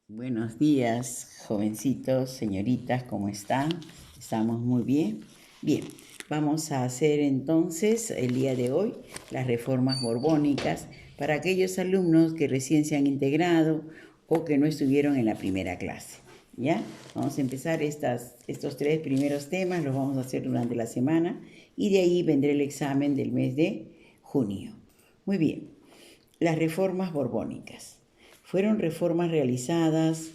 Buenos días, jovencitos, señoritas, ¿cómo están? Estamos muy bien. Bien, vamos a hacer entonces el día de hoy las reformas borbónicas para aquellos alumnos que recién se han integrado o que no estuvieron en la primera clase. ¿Ya? Vamos a empezar estos tres primeros temas, los vamos a hacer durante la semana y de ahí vendrá el examen del mes de junio. Muy bien, las reformas borbónicas. Fueron reformas realizadas,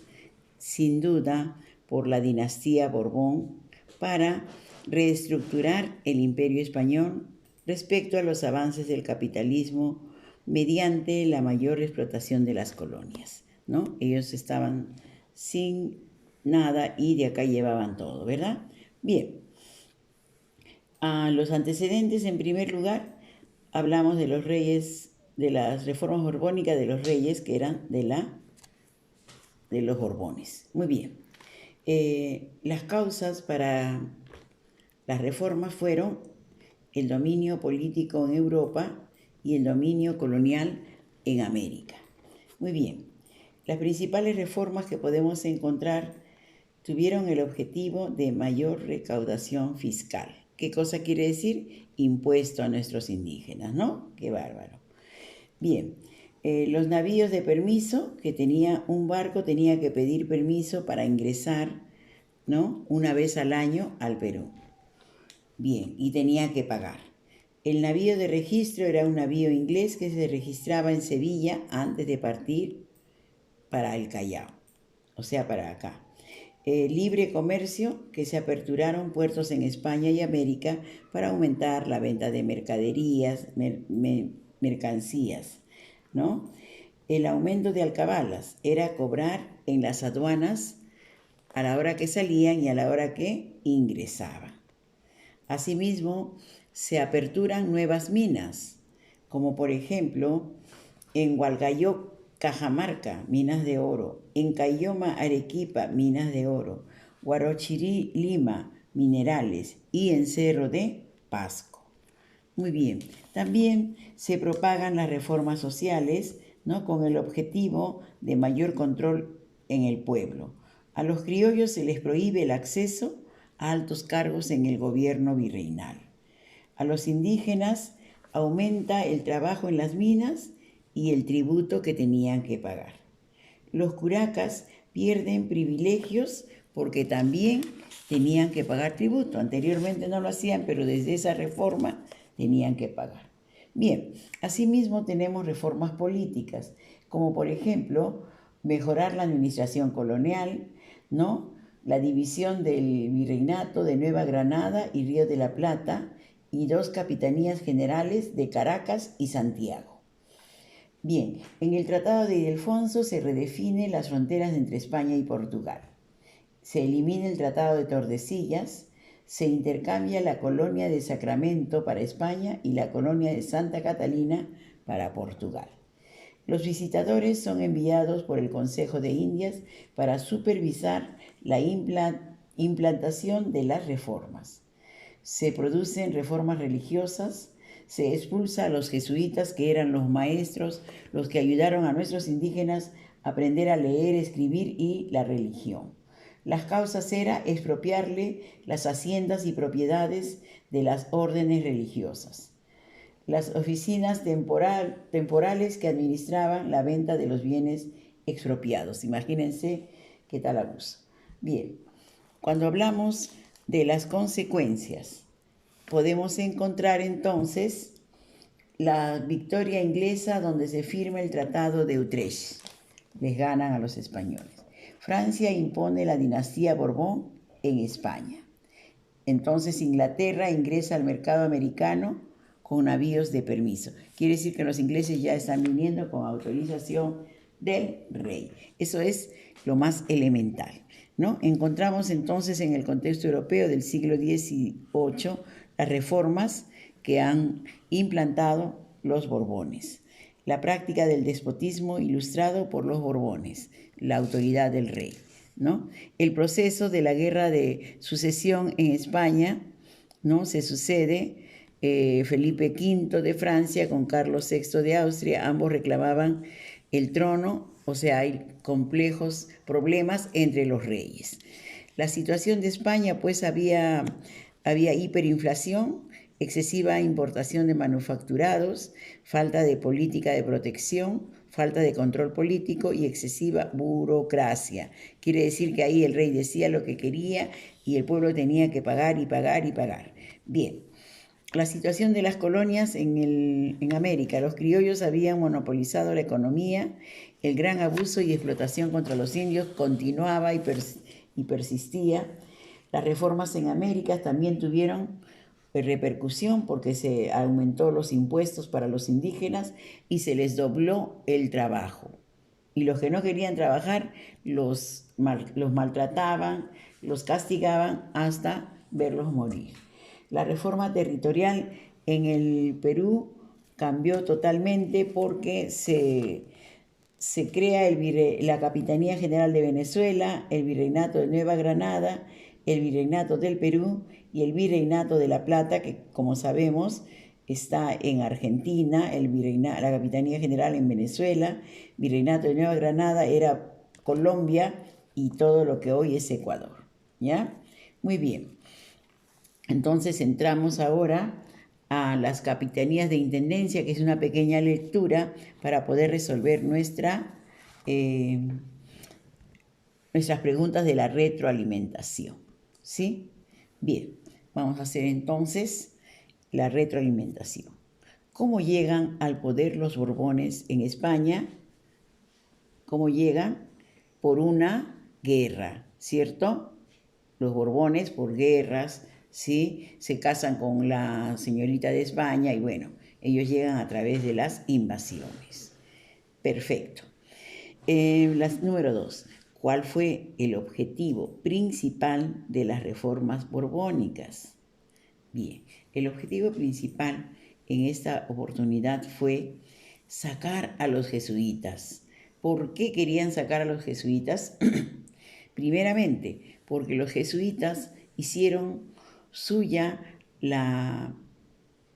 sin duda, por la dinastía Borbón para reestructurar el imperio español respecto a los avances del capitalismo mediante la mayor explotación de las colonias, ¿no? Ellos estaban sin nada y de acá llevaban todo, ¿verdad? Bien, a los antecedentes, en primer lugar, hablamos de los reyes, de las reformas borbónicas de los reyes que eran de los Borbones. Muy bien. Las causas para las reformas fueron el dominio político en Europa y el dominio colonial en América. Muy bien. Las principales reformas que podemos encontrar tuvieron el objetivo de mayor recaudación fiscal. ¿Qué cosa quiere decir? Impuesto a nuestros indígenas, ¿no? Qué bárbaro. Bien, los navíos de permiso, que tenía un barco, tenía que pedir permiso para ingresar, ¿no? Una vez al año al Perú. Bien, y tenía que pagar. El navío de registro era un navío inglés que se registraba en Sevilla antes de partir para el Callao, o sea, para acá. Libre comercio, que se aperturaron puertos en España y América para aumentar la venta de mercaderías, mercancías, ¿no? El aumento de alcabalas era cobrar en las aduanas a la hora que salían y a la hora que ingresaban. Asimismo, se aperturan nuevas minas, como por ejemplo en Hualgayoc, Cajamarca, minas de oro, en Cayoma, Arequipa, minas de oro, Huarochirí, Lima, minerales y en Cerro de Pasco. Muy bien, también se propagan las reformas sociales, ¿no? Con el objetivo de mayor control en el pueblo. A los criollos se les prohíbe el acceso a altos cargos en el gobierno virreinal. A los indígenas aumenta el trabajo en las minas y el tributo que tenían que pagar. Los curacas pierden privilegios porque también tenían que pagar tributo. Anteriormente no lo hacían, pero desde esa reforma tenían que pagar. Bien, asimismo tenemos reformas políticas, como por ejemplo mejorar la administración colonial, ¿no? La división del virreinato de Nueva Granada y Río de la Plata y dos capitanías generales de Caracas y Santiago. Bien, en el Tratado de Ildefonso se redefine las fronteras entre España y Portugal. Se elimina el Tratado de Tordesillas, se intercambia la colonia de Sacramento para España y la colonia de Santa Catalina para Portugal. Los visitadores son enviados por el Consejo de Indias para supervisar la implantación de las reformas. Se producen reformas religiosas, se expulsa a los jesuitas, que eran los maestros, los que ayudaron a nuestros indígenas a aprender a leer, escribir y la religión. Las causas era expropiarle las haciendas y propiedades de las órdenes religiosas. Las oficinas temporales que administraban la venta de los bienes expropiados. Imagínense qué tal abuso. Bien, cuando hablamos de las consecuencias, podemos encontrar entonces la victoria inglesa donde se firma el Tratado de Utrecht. Les ganan a los españoles. Francia impone la dinastía Borbón en España. Entonces Inglaterra ingresa al mercado americano con navíos de permiso. Quiere decir que los ingleses ya están viniendo con autorización del rey. Eso es lo más elemental, ¿no? Encontramos entonces en el contexto europeo del siglo XVIII las reformas que han implantado los Borbones. La práctica del despotismo ilustrado por los Borbones, la autoridad del rey, ¿no? El proceso de la guerra de sucesión en España, ¿no? Se sucede Felipe V de Francia con Carlos VI de Austria, ambos reclamaban el trono O sea, hay complejos problemas entre los reyes. La situación de España, pues había hiperinflación, excesiva importación de manufacturados, falta de política de protección, falta de control político y excesiva burocracia. Quiere decir que ahí el rey decía lo que quería y el pueblo tenía que pagar y pagar y pagar. Bien, la situación de las colonias en América. Los criollos habían monopolizado la economía, el gran abuso y explotación contra los indios continuaba y persistía. Las reformas en América también tuvieron repercusión porque se aumentó los impuestos para los indígenas y se les dobló el trabajo. Y los que no querían trabajar los maltrataban, los castigaban hasta verlos morir. La reforma territorial en el Perú cambió totalmente porque se crea la Capitanía General de Venezuela, el Virreinato de Nueva Granada, el Virreinato del Perú y el Virreinato de La Plata, que como sabemos está en Argentina, la Capitanía General en Venezuela, Virreinato de Nueva Granada era Colombia y todo lo que hoy es Ecuador. ¿Ya? Muy bien. Entonces entramos ahora a las capitanías de intendencia, que es una pequeña lectura para poder resolver nuestras preguntas de la retroalimentación. ¿Sí? Bien, vamos a hacer entonces la retroalimentación. ¿Cómo llegan al poder los Borbones en España? ¿Cómo llegan? Por una guerra, ¿cierto? Los Borbones por guerras, ¿sí? Se casan con la señorita de España y bueno, ellos llegan a través de las invasiones. Perfecto. Número 2. ¿Cuál fue el objetivo principal de las reformas borbónicas? Bien, el objetivo principal en esta oportunidad fue sacar a los jesuitas. ¿Por qué querían sacar a los jesuitas? Primeramente, porque los jesuitas hicieron suya la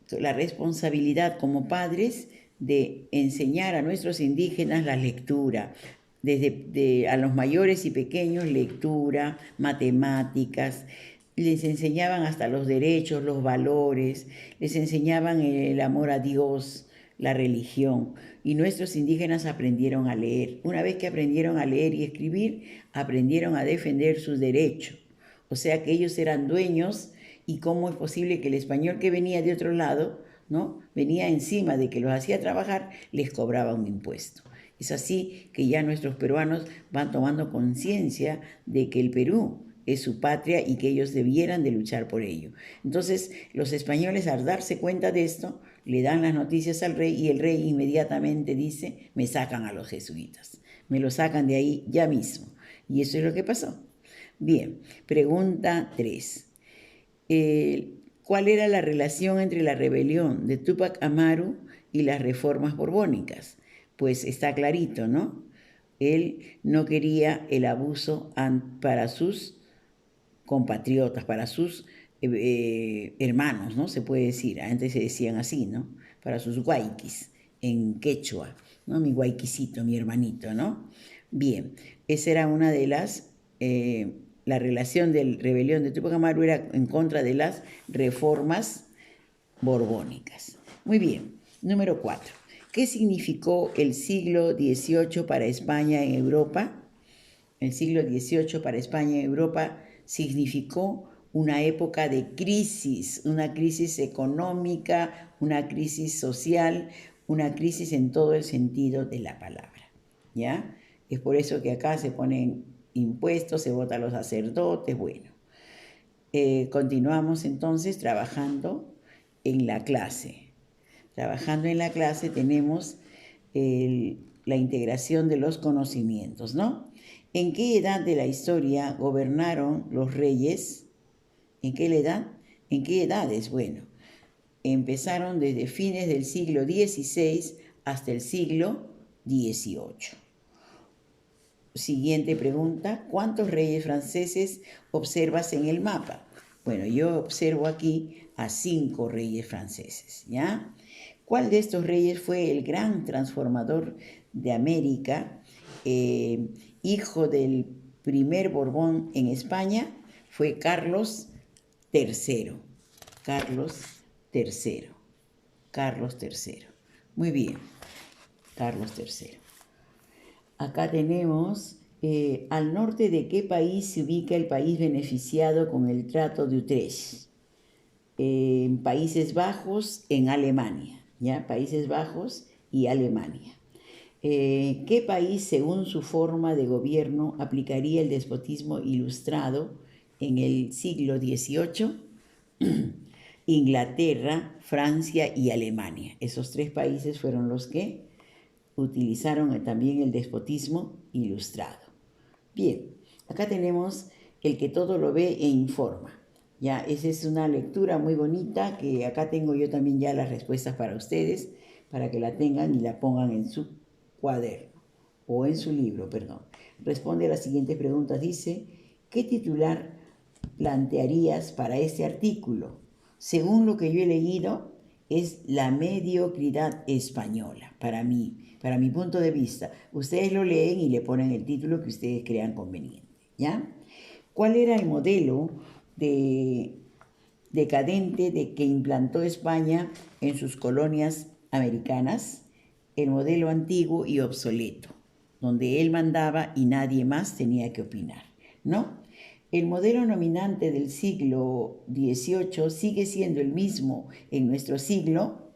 responsabilidad como padres de enseñar a nuestros indígenas la lectura, desde a los mayores y pequeños lectura, matemáticas, les enseñaban hasta los derechos, los valores, les enseñaban el amor a Dios, la religión. Y nuestros indígenas aprendieron a leer. Una vez que aprendieron a leer y escribir, aprendieron a defender sus derechos. O sea que ellos eran dueños y cómo es posible que el español que venía de otro lado, ¿no? Venía encima de que los hacía trabajar, les cobraba un impuesto. Es así que ya nuestros peruanos van tomando conciencia de que el Perú es su patria y que ellos debieran de luchar por ello. Entonces, los españoles, al darse cuenta de esto, le dan las noticias al rey y el rey inmediatamente dice, me sacan a los jesuitas, me lo sacan de ahí ya mismo. Y eso es lo que pasó. Bien, pregunta 3. ¿Cuál era la relación entre la rebelión de Túpac Amaru y las reformas borbónicas? Pues está clarito, ¿no? Él no quería el abuso para sus compatriotas, para sus hermanos, ¿no? Se puede decir, antes se decían así, ¿no? Para sus guayquis, en quechua, ¿no? Mi guayquisito, mi hermanito, ¿no? Bien, esa era una de las, la relación de la rebelión de Túpac Amaru era en contra de las reformas borbónicas. Muy bien, número 4. ¿Qué significó el siglo XVIII para España en Europa? El siglo XVIII para España en Europa significó una época de crisis, una crisis económica, una crisis social, una crisis en todo el sentido de la palabra, ¿ya? Es por eso que acá se ponen impuestos, se votan los sacerdotes, bueno. Continuamos entonces trabajando en la clase. Trabajando en la clase tenemos la integración de los conocimientos, ¿no? ¿En qué edad de la historia gobernaron los reyes? ¿En qué edad? ¿En qué edades? Bueno, empezaron desde fines del siglo XVI hasta el siglo XVIII. Siguiente pregunta, ¿cuántos reyes franceses observas en el mapa? Bueno, yo observo aquí a 5 reyes franceses, ¿ya? ¿Cuál de estos reyes fue el gran transformador de América hijo del primer Borbón en España fue Carlos III. Carlos III. Carlos III. Muy bien, Carlos III. Acá tenemos, al norte de qué país se ubica el país beneficiado con el Trato de Utrecht. En Países Bajos, en Alemania, ¿ya? Países Bajos y Alemania. ¿Qué país, según su forma de gobierno, aplicaría el despotismo ilustrado en el siglo XVIII? Inglaterra, Francia y Alemania. Esos tres países fueron los que utilizaron también el despotismo ilustrado. Bien, acá tenemos el que todo lo ve e informa. Ya, esa es una lectura muy bonita que acá tengo yo también ya las respuestas para ustedes, para que la tengan y la pongan en su cuaderno o en su libro, perdón. Responde a las siguientes preguntas. Dice, ¿qué titular plantearías para este artículo? Según lo que yo he leído, es la mediocridad española, para mi punto de vista. Ustedes lo leen y le ponen el título que ustedes crean conveniente, ¿ya? ¿Cuál era el modelo decadente que implantó España en sus colonias americanas? El modelo antiguo y obsoleto, donde él mandaba y nadie más tenía que opinar, ¿no? El modelo dominante del siglo XVIII sigue siendo el mismo en nuestro siglo.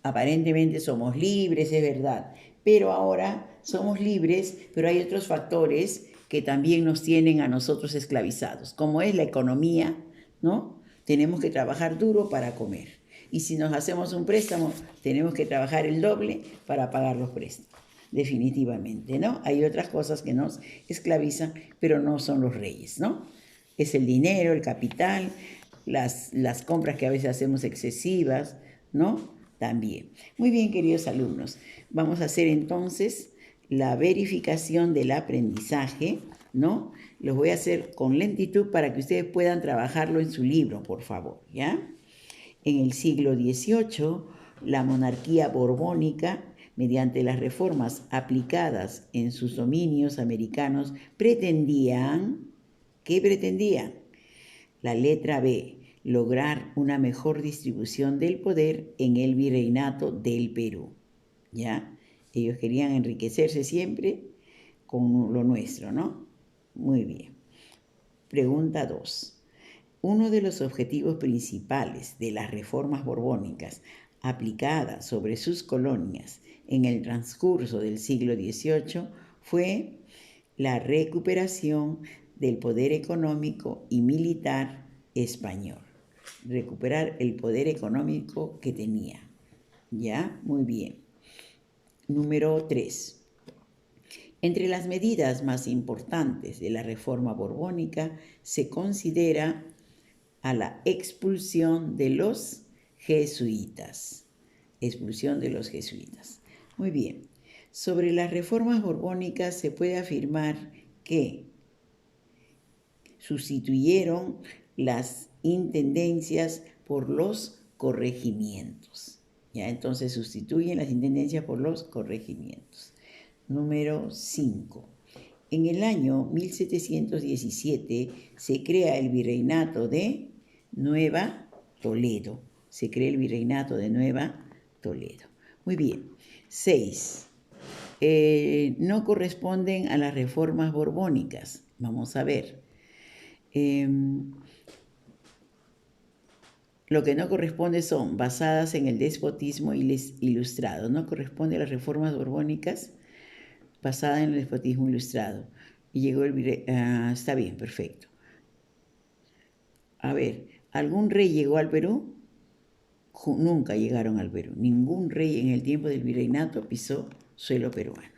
Aparentemente somos libres, es verdad, pero ahora somos libres, pero hay otros factores que también nos tienen a nosotros esclavizados, como es la economía, ¿no? Tenemos que trabajar duro para comer. Y si nos hacemos un préstamo, tenemos que trabajar el doble para pagar los préstamos. Definitivamente, ¿no? Hay otras cosas que nos esclavizan, pero no son los reyes, ¿no? Es el dinero, el capital, las compras que a veces hacemos excesivas, ¿no? También. Muy bien, queridos alumnos. Vamos a hacer entonces la verificación del aprendizaje, ¿no? Los voy a hacer con lentitud para que ustedes puedan trabajarlo en su libro, por favor, ¿ya? En el siglo XVIII, la monarquía borbónica, mediante las reformas aplicadas en sus dominios americanos, pretendían, ¿qué pretendían? La letra B, lograr una mejor distribución del poder en el virreinato del Perú, ¿ya? Ellos querían enriquecerse siempre con lo nuestro, ¿no? Muy bien. Pregunta 2. Uno de los objetivos principales de las reformas borbónicas aplicadas sobre sus colonias en el transcurso del siglo XVIII fue la recuperación del poder económico y militar español. Recuperar el poder económico que tenía. ¿Ya? Muy bien. Número 3. Entre las medidas más importantes de la reforma borbónica se considera a la expulsión de los jesuitas. Expulsión de los jesuitas. Muy bien. Sobre las reformas borbónicas se puede afirmar que sustituyeron las intendencias por los corregimientos. ¿Ya? Entonces sustituyen las intendencias por los corregimientos. Número 5. En el año 1717 se crea el virreinato de Nueva Toledo. Se crea el virreinato de Nueva Toledo. Muy bien. 6. No corresponden a las reformas borbónicas. Vamos a ver. Lo que no corresponde son basadas en el despotismo ilustrado. No corresponde a las reformas borbónicas basadas en el despotismo ilustrado. Y llegó el está bien, perfecto. A ver, ¿algún rey llegó al Perú? Nunca llegaron al Perú. Ningún rey en el tiempo del virreinato pisó suelo peruano.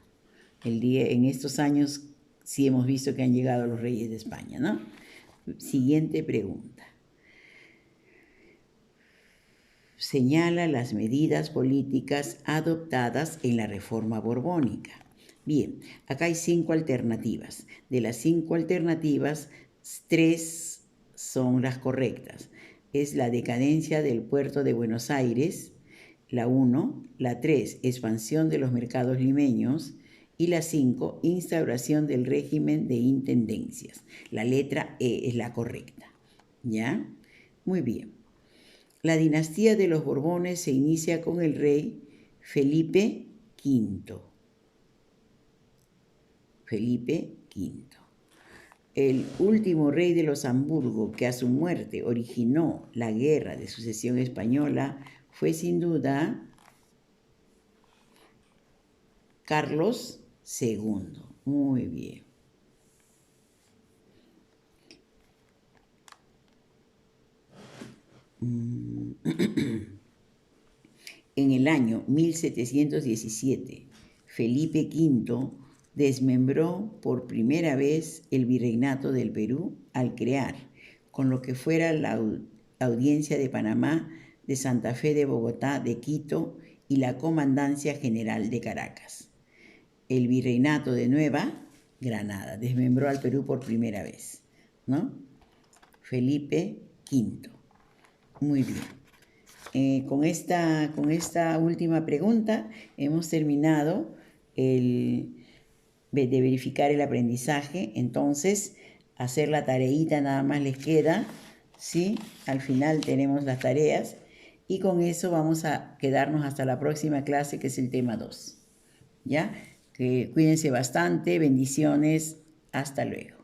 En estos años sí hemos visto que han llegado los reyes de España, ¿no? Siguiente pregunta. Señala las medidas políticas adoptadas en la reforma borbónica. Bien, acá hay 5 alternativas. De las 5 alternativas, 3 son las correctas. Es la decadencia del puerto de Buenos Aires, la 1, la 3, expansión de los mercados limeños, Y la 5, instauración del régimen de intendencias. La letra E es la correcta. ¿Ya? Muy bien. La dinastía de los Borbones se inicia con el rey Felipe V. Felipe V. El último rey de los Hamburgo, que a su muerte originó la guerra de sucesión española, fue sin duda Carlos II. Muy bien. En el año 1717, Felipe V desmembró por primera vez el virreinato del Perú al crear, con lo que fuera la Audiencia de Panamá, de Santa Fe de Bogotá, de Quito y la Comandancia General de Caracas. El virreinato de Nueva Granada desmembró al Perú por primera vez, ¿no? Felipe V. Muy bien. Con esta última pregunta hemos terminado de verificar el aprendizaje. Entonces, hacer la tareita nada más les queda, ¿sí? Al final tenemos las tareas y con eso vamos a quedarnos hasta la próxima clase, que es el tema 2. ¿Ya? Que cuídense bastante, bendiciones, hasta luego.